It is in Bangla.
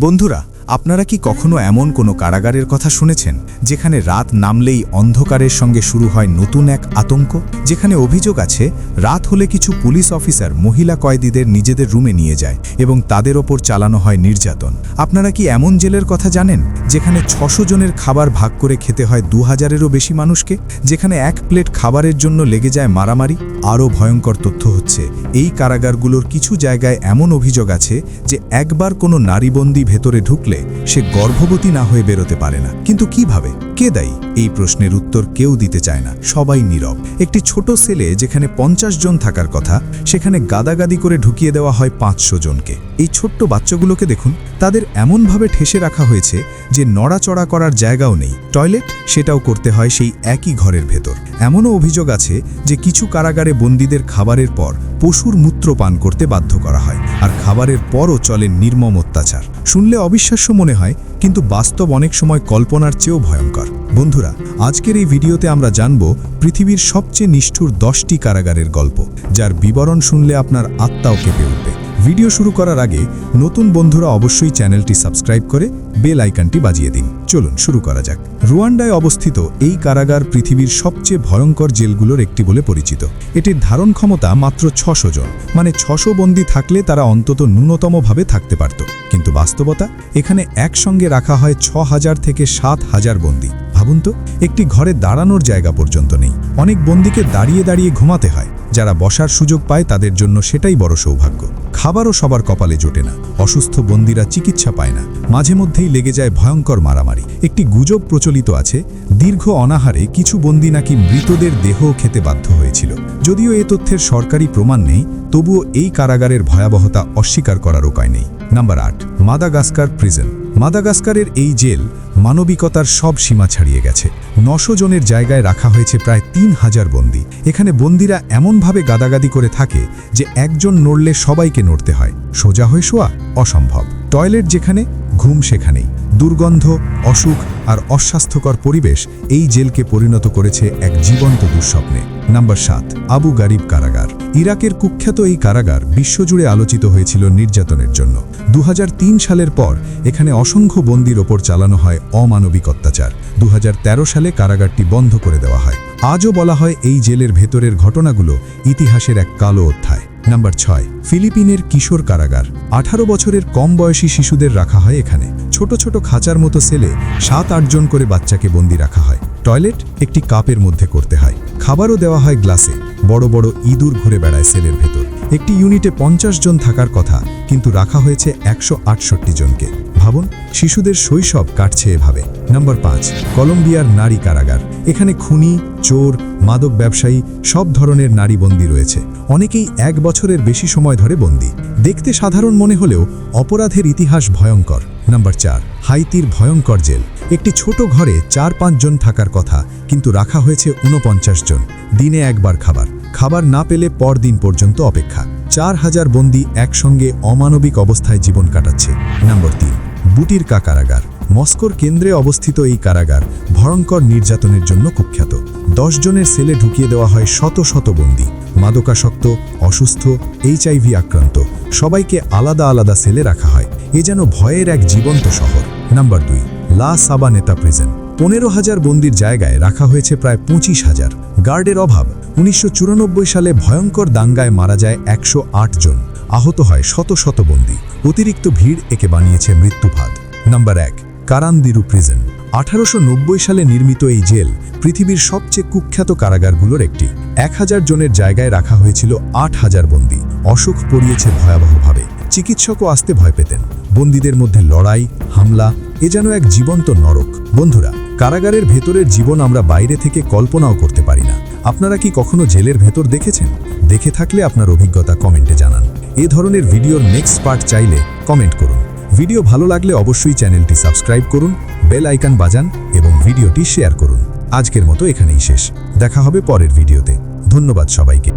বন্ধুরা, আপনারা কি কখনো এমন কোনো কারাগারের কথা শুনেছেন যেখানে রাত নামলেই অন্ধকারের সঙ্গে শুরু হয় নতুন এক আতঙ্ক? যেখানে অভিযোগ আছে রাত হলে কিছু পুলিশ অফিসার মহিলা কয়েদিদের নিজেদের রুমে নিয়ে যায় এবং তাদের ওপর চালানো হয় নির্যাতন। আপনারা কি এমন জেলের কথা জানেন যেখানে 600 জনের খাবার ভাগ করে খেতে হয় 2000-এরও বেশি মানুষকে? যেখানে এক প্লেট খাবারের জন্য লেগে যায় মারামারি? আরও ভয়ঙ্কর তথ্য হচ্ছে এই কারাগারগুলোর কিছু জায়গায় এমন অভিযোগ আছে যে একবার কোনো নারীবন্দী ভেতরে ঢুকলে সে গর্ভবতী না হয়ে বেরোতে পারে না। কিন্তু কিভাবে? কে দায়ী? এই প্রশ্নের উত্তর কেউ দিতে চায় না, সবাই নীরব। একটি ছোট সেলে যেখানে 50 জন থাকার কথা, সেখানে গাদাগাদি করে ঢুকিয়ে দেওয়া হয় 500 জনকে। এই ছোট্ট বাচ্চাগুলোকে দেখুন, তাদের এমনভাবে ঠেসে রাখা হয়েছে যে নড়াচড়া করার জায়গাও নেই। টয়লেট সেটাও করতে হয় সেই একই ঘরের ভেতর। এমনও অভিযোগ আছে যে কিছু কারাগারে বন্দীদের খাবারের পর পশুর মূত্র পান করতে বাধ্য করা হয়, আর খাবারের পরও চলে নির্মম অত্যাচার। শুনলে অবিশ্বাস্য মনে হয়, কিন্তু বাস্তব অনেক সময় কল্পনার চেয়েও ভয়ঙ্কর। বন্ধুরা, আজকের এই ভিডিওতে আমরা জানব পৃথিবীর সবচেয়ে নিষ্ঠুর 10টি কারাগারের গল্প, যার বিবরণ শুনলে আপনার আত্মাও কেঁপে উঠবে। ভিডিও শুরু করার আগে নতুন বন্ধুরা অবশ্যই চ্যানেলটি সাবস্ক্রাইব করে বেল আইকনটি বাজিয়ে দিন। চলুন শুরু করা যাক। রুয়ান্ডায় অবস্থিত এই কারাগার পৃথিবীর সবচেয়ে ভয়ঙ্কর জেলগুলোর একটি বলে পরিচিত। এটির ধারণ ক্ষমতা মাত্র 600 জন, মানে 600 বন্দী থাকলে তারা অন্তত ন্যূনতমভাবে থাকতে পারত। কিন্তু বাস্তবতা, এখানে একসঙ্গে রাখা হয় 6000 থেকে 7000 বন্দী। ভাবুন তো, একটি ঘরে দাঁড়ানোর জায়গা পর্যন্ত নেই। অনেক বন্দীকে দাঁড়িয়ে দাঁড়িয়ে ঘুমাতে হয়। যারা বসার সুযোগ পায় তাদের জন্য সেটাই বড় সৌভাগ্য। খাবারও সবার কপালে জোটে না। অসুস্থ বন্দীরা চিকিৎসা পায় না। মাঝে মধ্যেই লেগে যায় ভয়ঙ্কর মারামারি। একটি গুজব প্রচলিত আছে, দীর্ঘ অনাহারে কিছু বন্দী নাকি মৃতদের দেহও খেতে বাধ্য হয়েছিল। যদিও এ তথ্যের সরকারি প্রমাণ নেই, তবুও এই কারাগারের ভয়াবহতা অস্বীকার করার উপায় নেই। Number 8, Madagascar prison. মাদাগাস্কারের এই জেল মানবিকতার সব সীমা ছাড়িয়ে গেছে। 900 জনের জায়গায় রাখা হয়েছে প্রায় 3000 বন্দী। এখানে বন্দীরা এমনভাবে গাদাগাদি করে থাকে যে একজন নড়লে সবাইকে নড়তে হয়। সোজা হয়ে শোয়া অসম্ভব। টয়লেট যেখানে, ঘুম সেখানেই। দুর্গন্ধ, অসুখ আর অস্বাস্থ্যকর পরিবেশ এই জেলকে পরিণত করেছে এক জীবন্ত দুঃস্বপ্নে। নাম্বার 7, আবু গারিব কারাগার। ইরাকের কুখ্যাত এই কারাগার বিশ্বজুড়ে আলোচিত হয়েছিল নির্যাতনের জন্য। 2003 সালের পর এখানে অসংখ্য বন্দীর ওপর চালানো হয় অমানবিক অত্যাচার। 2013 সালে কারাগারটি বন্ধ করে দেওয়া হয়। আজও বলা হয় এই জেলের ভেতরের ঘটনাগুলো ইতিহাসের এক কালো অধ্যায়। নাম্বার 6, ফিলিপিনের কিশোর কারাগার। 18 বছরের কম বয়সী শিশুদের রাখা হয় এখানে। ছোট ছোট খাঁচার মতো সেলে 7-8 জন করে বাচ্চাকে বন্দি রাখা হয়। টয়লেট একটি কাপের মধ্যে করতে হয়। খাবারও দেওয়া হয় গ্লাসে। বড় বড় ইঁদুর ঘুরে বেড়ায় সেলের ভেতর। একটি ইউনিটে 50 জন থাকার কথা, কিন্তু রাখা হয়েছে 168 জনকে। ভাবুন, শিশুদের শৈশব কাটছে এভাবে। নাম্বার 5, কলম্বিয়ার নারী কারাগার। এখানে খুনি, চোর, মাদক ব্যবসায়ী সব ধরনের নারী বন্দী রয়েছে। অনেকেই 1 বছরের বেশি সময় ধরে বন্দী। দেখতে সাধারণ মনে হলেও অপরাধের ইতিহাস ভয়ঙ্কর। নাম্বার 4, হাইতির ভয়ঙ্কর জেল। একটি ছোট ঘরে 4-5 জন থাকার কথা, কিন্তু রাখা হয়েছে 49 জন। দিনে একবার খাবার না পেলে পরদিন পর্যন্ত অপেক্ষা। 4000 বন্দী একসঙ্গে অমানবিক অবস্থায় জীবন কাটাচ্ছে। নাম্বার 3, বুটিরকা কারাগার। মস্কোর কেন্দ্রে অবস্থিত এই কারাগার ভয়ঙ্কর নির্যাতনের জন্য কুখ্যাত। 10 জনের সেলে ঢুকিয়ে দেওয়া হয় শত শত বন্দী। মাদকাসক্ত, অসুস্থ, HIV আক্রান্ত সবাইকে আলাদা আলাদা সেলে রাখা হয়। এ যেন ভয়ের এক জীবন্ত শহর। নাম্বার 2, লা সাবানেতা প্রিজন। 15,000 বন্দির জায়গায় রাখা হয়েছে প্রায় 25,000। গার্ডের অভাব। 1994 সালে ভয়ঙ্কর দাঙ্গায় মারা যায় 108 জন। আহত হয় শত শত বন্দী। অতিরিক্ত ভিড় একে বানিয়েছে মৃত্যুফাঁদ। Number 1, কারান্দিরু prison. 1890 সালে নির্মিত এই জেল পৃথিবীর সবচেয়ে কুখ্যাত কারাগারগুলোর একটি। 1000 জনের জায়গায় রাখা হয়েছিল 8000 বন্দী। অসুখ পড়িয়েছে ভয়াবহভাবে। চিকিৎসকও আসতে ভয় পেতেন। বন্দীদের মধ্যে লড়াই, হামলা, এ যেন এক জীবন্ত নরক। বন্ধুরা, কারাগারের ভেতরের জীবন আমরা বাইরে থেকে কল্পনাও করতে পারি না। আপনারা কি কখনো জেলের ভেতর দেখেছেন? দেখে থাকলে আপনার অভিজ্ঞতা কমেন্টে জানান। এ ধরনের ভিডিওর নেক্সট পার্ট চাইলে কমেন্ট করুন। ভিডিও ভালো লাগলে অবশ্যই চ্যানেলটি সাবস্ক্রাইব করুন, বেল আইকন বাজান এবং ভিডিওটি শেয়ার করুন। আজকের মতো এখানেই শেষ। দেখা হবে পরের ভিডিওতে। ধন্যবাদ সবাইকে।